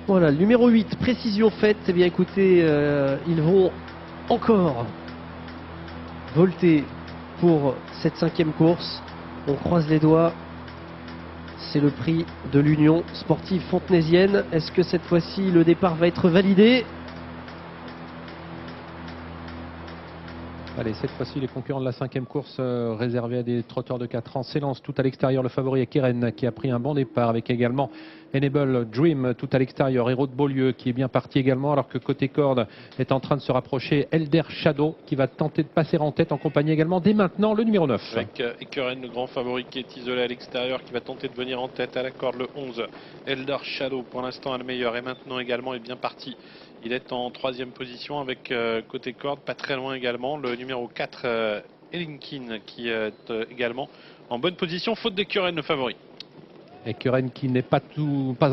Voilà, le numéro 8, précision faite. Eh bien écoutez, ils vont encore volter pour cette 5e course. On croise les doigts. C'est le prix de l'Union sportive fontenaisienne. Est-ce que cette fois-ci le départ va être validé? Allez, cette fois-ci, les concurrents de la 5e course réservés à des trotteurs de 4 ans s'élancent tout à l'extérieur. Le favori est Keren qui a pris un bon départ avec également Enable Dream tout à l'extérieur. Héros de Beaulieu qui est bien parti également, alors que côté corde est en train de se rapprocher Elder Shadow qui va tenter de passer en tête en compagnie également dès maintenant le numéro 9. Avec Ekeren, le grand favori qui est isolé à l'extérieur, qui va tenter de venir en tête à la corde, le 11. Elder Shadow pour l'instant est le meilleur et maintenant également est bien parti. Il est en 3e position avec côté corde, pas très loin également, le numéro 4, Elinkin, qui est également en bonne position, faute d'Ekeren, le favori. Ekeren qui n'est pas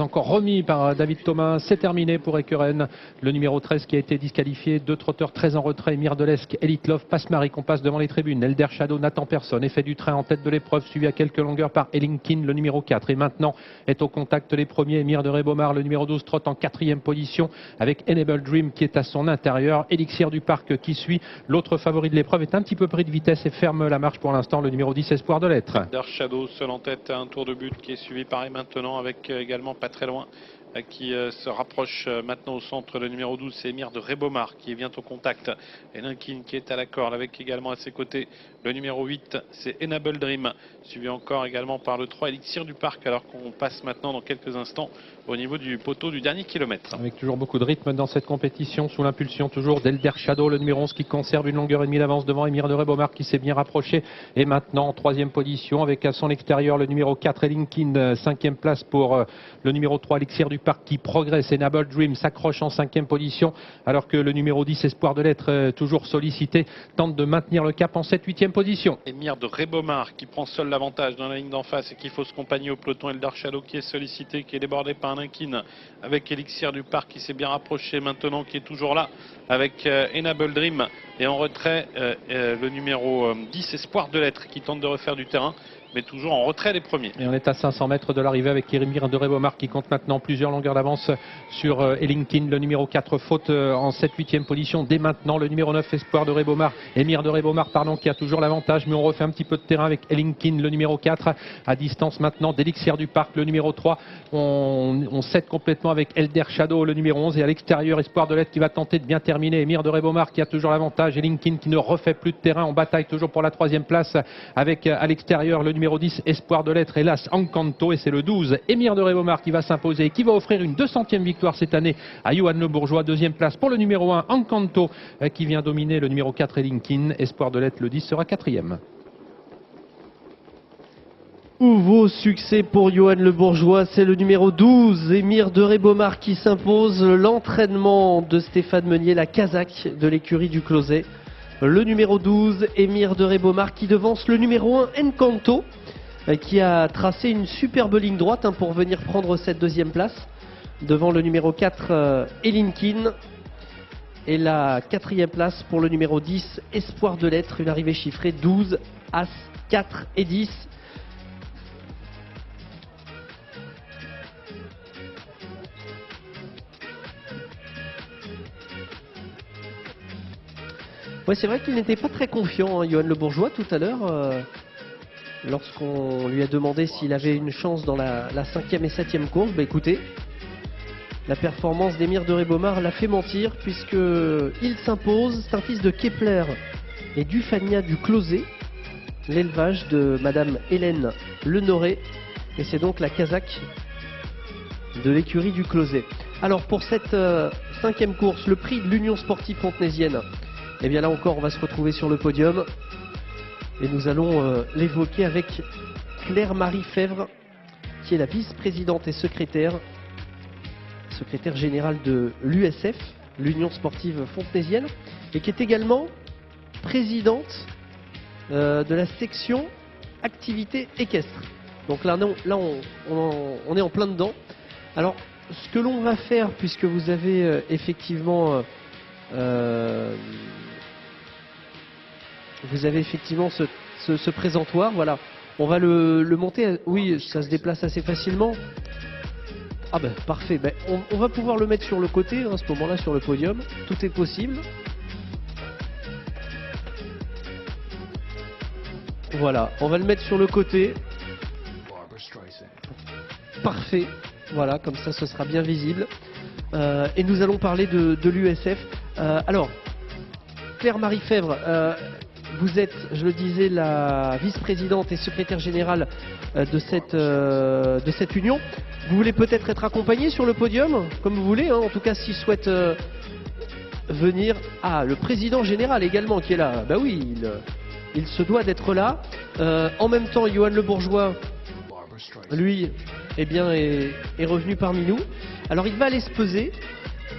encore remis par David Thomas. C'est terminé pour Ekeren. Le numéro 13 qui a été disqualifié. 2 trotteurs très en retrait. Mirdelesque, Elite Love, Passe-Marie qu'on passe devant les tribunes. Elder Shadow n'attend personne. Effet du train en tête de l'épreuve, suivi à quelques longueurs par Elinkin, le numéro 4. Et maintenant est au contact les premiers. Emir de Rébomar, le numéro 12, trotte en 4e position avec Enable Dream qui est à son intérieur. Elixir du Parc qui suit. L'autre favori de l'épreuve est un petit peu pris de vitesse et ferme la marche pour l'instant. Le numéro 10, Espoir de l'être. Elder Shadow seul en tête à un tour de but qui est suivi pareil maintenant avec également pas très loin qui se rapproche maintenant au centre, le numéro 12, c'est Emir de Rébomar qui vient au contact, et Linkin qui est à la corde avec également à ses côtés le numéro 8, c'est Enable Dream, suivi encore également par le 3 Elixir du Parc, alors qu'on passe maintenant dans quelques instants au niveau du poteau du dernier kilomètre. Avec toujours beaucoup de rythme dans cette compétition, sous l'impulsion toujours d'Elder Shadow, le numéro 11 qui conserve une longueur et demie d'avance devant Emir de Rébomar qui s'est bien rapproché, et maintenant en 3e position avec à son extérieur le numéro 4 Elinkin, 5e place pour le numéro 3 Elixir du Parc qui progresse. Enable Dream s'accroche en 5e position, alors que le numéro 10 Espoir de l'être, toujours sollicité, tente de maintenir le cap en 7-8e position. Emir de Rébomar qui prend seul l'avantage dans la ligne d'en face et qu'il faut se compagner au peloton. Elder Shadow qui est sollicité, qui est débordé par Linkin avec Elixir du Parc qui s'est bien rapproché maintenant, qui est toujours là avec Enable Dream, et en retrait le numéro 10 Espoir de l'être qui tente de refaire du terrain, mais toujours en retrait des premiers. Et on est à 500 mètres de l'arrivée avec Emir de Rébomar qui compte maintenant plusieurs longueurs d'avance sur Elinkin, le numéro 4, faute en 7-8e position. Dès maintenant, le numéro 9, Espoir de Rébomar, Emir de Rébomar, pardon, qui a toujours l'avantage, mais on refait un petit peu de terrain avec Elinkin, le numéro 4, à distance maintenant d'Elixir du Parc, le numéro 3. On cède complètement avec Elder Shadow, le numéro 11, et à l'extérieur, Espoir de l'être qui va tenter de bien terminer. Emir de Rébomar qui a toujours l'avantage, Elinkin qui ne refait plus de terrain, en bataille toujours pour la 3e place avec à l'extérieur le numéro 10, Espoir de l'être, hélas Encanto, et c'est le 12, Emir de Rébomar qui va s'imposer et qui va offrir une 200e victoire cette année à Johan Le Bourgeois. 2e place pour le numéro 1, Encanto, qui vient dominer le numéro 4, Elinkin. Espoir de l'être, le 10, sera 4e. Nouveau succès pour Johan Le Bourgeois, c'est le numéro 12, Emir de Rébomar qui s'impose. L'entraînement de Stéphane Meunier, la Kazakh de l'écurie du Closet. Le numéro 12, Emir de Rébomar qui devance le numéro 1, Encanto, qui a tracé une superbe ligne droite pour venir prendre cette 2e place devant le numéro 4 Elinkin, et la 4e place pour le numéro 10 Espoir de l'être, une arrivée chiffrée 12, As, 4 et 10. Ouais, c'est vrai qu'il n'était pas très confiant, Johan Le Bourgeois, tout à l'heure. Lorsqu'on lui a demandé s'il avait une chance dans la 5e et 7e course, écoutez, la performance d'Emir de Rébomar l'a fait mentir, puisqu'il s'impose. C'est un fils de Kepler et d'Ufania du Closet, l'élevage de Madame Hélène Lenoré, et c'est donc la Kazakh de l'écurie du Closet. Alors pour cette 5e course, le prix de l'Union sportive fontenaisienne, et bien là encore on va se retrouver sur le podium. Et nous allons l'évoquer avec Claire-Marie Fèvre, qui est la vice-présidente et secrétaire générale de l'USF, l'Union sportive fontenaisienne, et qui est également présidente de la section activité équestre. Donc là on est en plein dedans. Alors ce que l'on va faire, puisque vous avez effectivement ce présentoir, voilà. On va le monter, oui, ça se déplace assez facilement. Ah ben parfait, ben, on va pouvoir le mettre sur le côté, hein, à ce moment-là sur le podium, tout est possible. Voilà, on va le mettre sur le côté. Parfait, voilà, comme ça ce sera bien visible. Et nous allons parler de l'USF. Alors, Claire-Marie Fèvre, vous êtes, je le disais, la vice-présidente et secrétaire générale de cette union. Vous voulez peut-être être accompagnée sur le podium, comme vous voulez, hein, en tout cas s'il souhaite venir. Ah, le président général également qui est là. Bah oui, il se doit d'être là. En même temps, Johan Le Bourgeois, lui, eh bien, est revenu parmi nous. Alors il va aller se peser.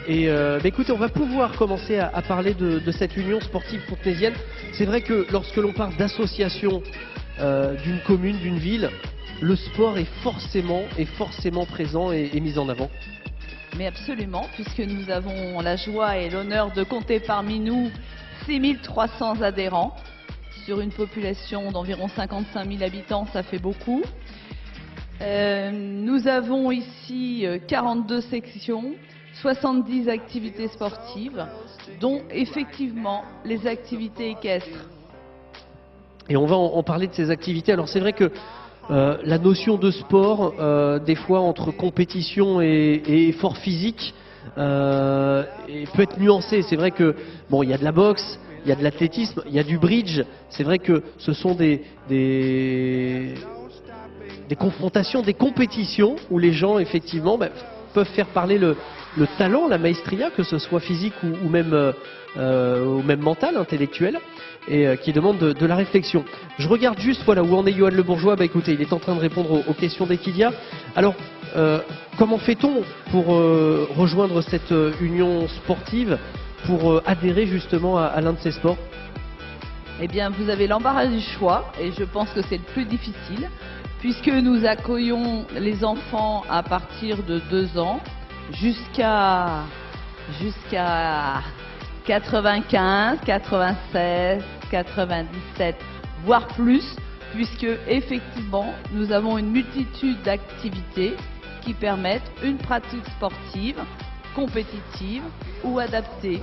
Et bah écoutez, on va pouvoir commencer à parler de cette union sportive fontenaisienne. C'est vrai que lorsque l'on parle d'association d'une commune, d'une ville, le sport est forcément présent et mis en avant. Mais absolument, puisque nous avons la joie et l'honneur de compter parmi nous 6300 adhérents sur une population d'environ 55 000 habitants, ça fait beaucoup. Nous avons ici 42 sections, 70 activités sportives, dont effectivement les activités équestres. Et on va en parler de ces activités. Alors c'est vrai que la notion de sport, des fois entre compétition et effort physique, peut être nuancée. C'est vrai que bon, il y a de la boxe, il y a de l'athlétisme, il y a du bridge. C'est vrai que ce sont des confrontations, des compétitions où les gens effectivement peuvent faire parler le talent, la maestria, que ce soit physique ou même mental, intellectuel, et qui demande de la réflexion. Je regarde juste voilà où en est Johan Le Bourgeois. Bah écoutez, il est en train de répondre aux questions d'Equidia. Alors, comment fait-on pour rejoindre cette union sportive, pour adhérer justement à l'un de ces sports? Eh bien, vous avez l'embarras du choix, et je pense que c'est le plus difficile, puisque nous accueillons les enfants à partir de 2 ans jusqu'à 95, 96, 97, voire plus, puisque effectivement nous avons une multitude d'activités qui permettent une pratique sportive, compétitive ou adaptée.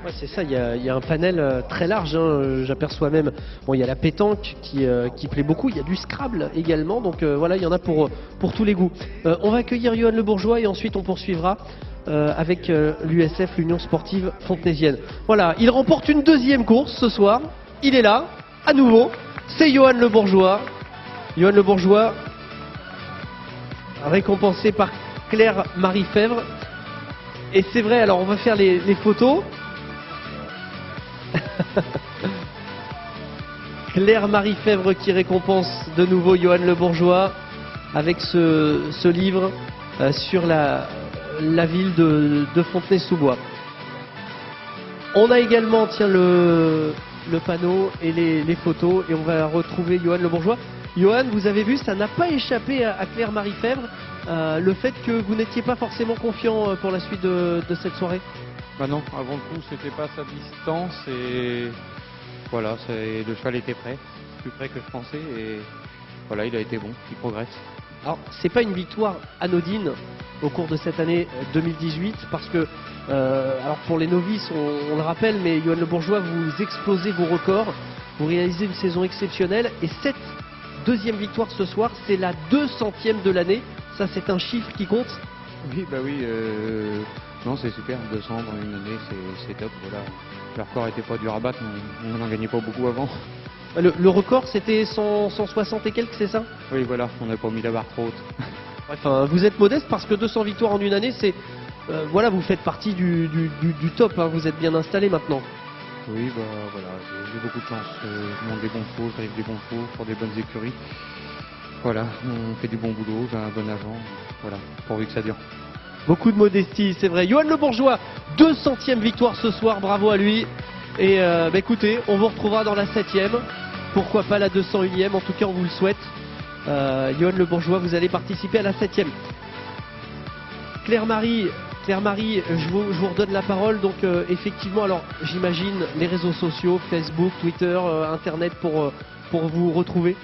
Ouais, c'est ça, il y a un panel très large, hein. J'aperçois même, bon, il y a la pétanque qui plaît beaucoup, il y a du Scrabble également, donc voilà, il y en a pour tous les goûts. On va accueillir Johan Le Bourgeois et ensuite on poursuivra avec l'USF, l'Union Sportive Fontenaisienne. Voilà, il remporte une 2e course ce soir, il est là, à nouveau, c'est Johan Le Bourgeois. Johan Le Bourgeois, récompensé par Claire-Marie Fèvre. Et c'est vrai, alors on va faire les photos. Claire-Marie Fèvre qui récompense de nouveau Johan Le Bourgeois avec ce livre sur la ville de Fontenay-sous-Bois. On a également le panneau et les photos et on va retrouver Johan Le Bourgeois. Johan, vous avez vu, ça n'a pas échappé à Claire-Marie Fèvre, le fait que vous n'étiez pas forcément confiant pour la suite de cette soirée. Bah non, avant le coup, c'était pas sa distance et voilà, le cheval était prêt, plus près que je pensais et voilà, il a été bon, il progresse. Alors, c'est pas une victoire anodine au cours de cette année 2018 parce que, alors pour les novices, on le rappelle, mais Johan Le Bourgeois, vous explosez vos records, vous réalisez une saison exceptionnelle et cette 2e victoire ce soir, c'est la 200e de l'année. Ça, c'est un chiffre qui compte. Oui, bah oui, non, c'est super, 200 dans une année, c'est top. Voilà. Le record n'était pas dur à battre, mais on n'en gagnait pas beaucoup avant. Le record, c'était 160 et quelques, c'est ça? Oui, voilà, on n'a pas mis la barre trop haute. Enfin, vous êtes modeste parce que 200 victoires en une année, c'est voilà, vous faites partie du top, hein, vous êtes bien installé maintenant. Oui, bah voilà, j'ai beaucoup de chance. Je monte des bons chevaux, j'arrive des bons chevaux pour des bonnes écuries. Voilà, on fait du bon boulot, j'ai un bon agent, voilà, pourvu que ça dure. Beaucoup de modestie, c'est vrai. Johan Le Bourgeois, 200e victoire ce soir, bravo à lui. Et écoutez, on vous retrouvera dans la 7e, pourquoi pas la 201e, en tout cas on vous le souhaite. Johan Le Bourgeois, vous allez participer à la 7e. Claire-Marie, je vous redonne la parole. Donc effectivement, alors j'imagine les réseaux sociaux, Facebook, Twitter, Internet pour vous retrouver.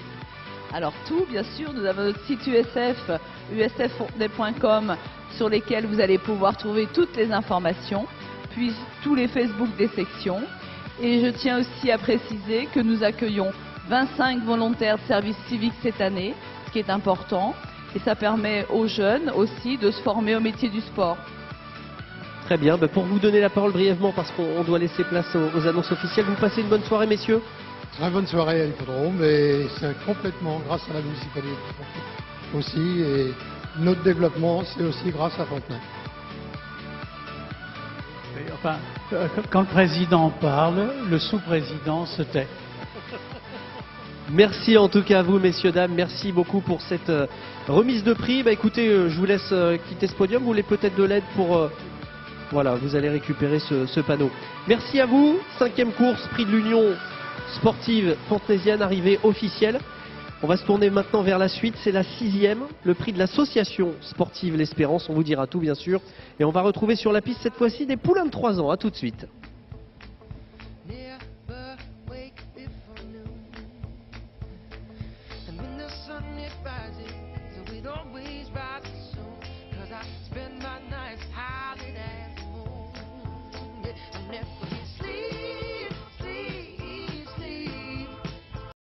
Alors tout, bien sûr, nous avons notre site USF, usffontenay.com, sur lesquels vous allez pouvoir trouver toutes les informations, puis tous les Facebook des sections. Et je tiens aussi à préciser que nous accueillons 25 volontaires de service civique cette année, ce qui est important. Et ça permet aux jeunes aussi de se former au métier du sport. Très bien, pour vous donner la parole brièvement, parce qu'on doit laisser place aux annonces officielles, vous passez une bonne soirée, messieurs. Très bonne soirée à l'hippodrome, et c'est complètement grâce à la municipalité aussi, et notre développement, c'est aussi grâce à Fontenay. Enfin, quand le président parle, le sous-président se tait. Merci en tout cas à vous, messieurs, dames. Merci beaucoup pour cette remise de prix. Écoutez, je vous laisse quitter ce podium. Vous voulez peut-être de l'aide pour... voilà, vous allez récupérer ce panneau. Merci à vous. 5e course, prix de l'Union sportive fontenaisienne, arrivée officielle. On va se tourner maintenant vers la suite. C'est la 6e, le prix de l'association sportive L'Espérance. On vous dira tout, bien sûr. Et on va retrouver sur la piste cette fois-ci des poulains de 3 ans. À tout de suite.